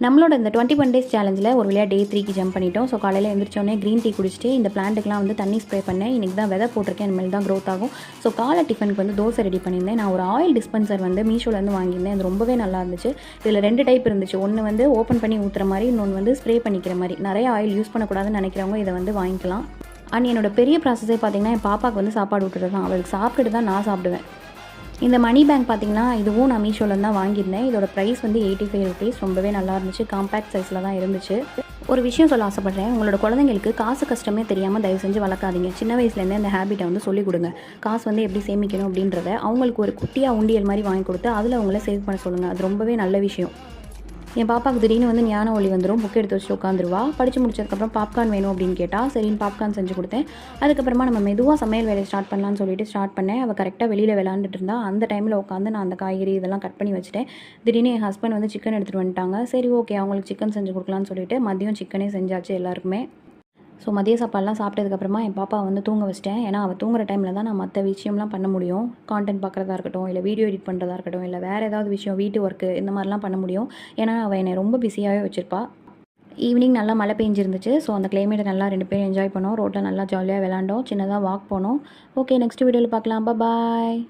நம்மளோட இந்த 21 டேஸ் சேலஞ்சில் ஒரு வழியாக டே 3க்கு ஜம்ப் பண்ணிட்டோம். ஸோ காலையில் எழுந்திரிச்சோடனே க்ரீன் டீ குடிச்சிட்டு இந்த பிளான்ட்டுக்குலாம் வந்து தண்ணி ஸ்ப்ரே பண்ணேன். இன்றைக்கி தான் விதை போட்டிருக்கேன், இனிமேல் தான் க்ரோத் ஆகும். ஸோ காலை டிஃபனுக்கு வந்து தோசை ரெடி பண்ணியிருந்தேன். நான் ஒரு ஆயில் டிஸ்பென்சர் வந்து மீஷோலேருந்து வாங்கியிருந்தேன். அது ரொம்பவே நல்லா இருந்துச்சு. இதில் 2 டைப் இருந்துச்சு. ஒன்று வந்து ஓப்பன் பண்ணி ஊற்றுற மாதிரி, இன்னொன்று வந்து ஸ்ப்ரே பண்ணிக்கிற மாதிரி. நிறைய ஆயில் யூஸ் பண்ணக்கூடாதுன்னு நினைக்கிறவங்க இதை வந்து வாங்கிக்கலாம். அண்ட் என்னோட பெரிய ப்ராசஸே பார்த்திங்கன்னா, என் பாப்பாவுக்கு வந்து சாப்பாடு விட்டுறது தான். அவளுக்கு சாப்பிட்டுட்டு தான் நான் சாப்பிடுவேன். இந்த மணி பேங்க் பார்த்திங்கன்னா, இதுவும் நான் மீஷோவில் தான் வாங்கியிருந்தேன். இதோட ப்ரைஸ் வந்து 85 ருபீஸ். ரொம்பவே நல்லா இருந்துச்சு. காம்பேக்ட் சைஸில் தான் இருந்துச்சு. ஒரு விஷயம் சொல்ல ஆசைப்பட்றேன். உங்களோட குழந்தைங்களுக்கு காசு கஷ்டமே தெரியாமல் தயவு செஞ்சு வளர்க்காதீங்க. சின்ன வயசுலேருந்தே அந்த ஹேபிட்டை வந்து சொல்லிக் கொடுங்க. காசு வந்து எப்படி சேமிக்கணும் அப்படின்றத அவங்களுக்கு ஒரு குட்டியாக உண்டியல் மாதிரி வாங்கி கொடுத்து அதில் அவங்கள சேவ் பண்ண சொல்லுங்கள். அது ரொம்பவே நல்ல விஷயம். என் பாப்பாவுக்கு திடீர்னு வந்து ஞான ஒளி வந்துடும். புக் எடுத்து வச்சுட்டு உட்காந்துருவா. படித்து முடிச்சதுக்கப்புறம் பாப்கார்ன் வேணும் அப்படின்னு கேட்டால் சரின்னு பாப்கார்ன் செஞ்சு கொடுத்தேன். அதுக்கப்புறமா நம்ம மெதுவாக சமையல் வேலையை ஸ்டார்ட் பண்ணலான்னு சொல்லிட்டு ஸ்டார்ட் பண்ணேன். அவள் கரெக்டாக வெளியில் விளாண்டுட்டு இருந்தா. அந்த டைமில் உட்காந்து நான் அந்த காய்கறி இதெல்லாம் கட் பண்ணி வச்சுட்டேன். திடீர்னு என் ஹஸ்பண்ட் வந்து சிக்கன் எடுத்துகிட்டு வந்துட்டாங்க. சரி ஓகே, அவங்களுக்கு சிக்கன் செஞ்சு கொடுக்கலான்னு சொல்லிட்டு மதியம் சிக்கனே செஞ்சாச்சு எல்லாருக்குமே. ஸோ மதிய சாப்பாடுலாம் சாப்பிட்டதுக்கப்புறமா என் பாப்பா வந்து தூங்க வச்சிட்டேன். ஏன்னா அவள் தூங்குற டைமில் தான் நான் மற்ற விஷயம்லாம் பண்ண முடியும். கான்டென்ட் பார்க்குறதா இருக்கட்டும், இல்லை வீடியோ எடிட் பண்ணுறதா இருக்கட்டும், இல்லை வேறு ஏதாவது விஷயம் வீட்டு ஒர்க்கு இந்த மாதிரிலாம் பண்ண முடியும். ஏன்னா அவள் என்னை ரொம்ப பிஸியாகவே வச்சுருப்பா. ஈவினிங் நல்லா மழை பெஞ்சிருந்துச்சு. ஸோ அந்த கிளைமேட்டை நல்லா 2 பேரும் என்ஜாய் பண்ணோம். ரோட்டில் நல்லா ஜாலியாக விளாண்டோம். சின்னதாக வாக் போனோம். ஓகே, நெக்ஸ்ட் வீடியோவில் பார்க்கலாம். பாய்.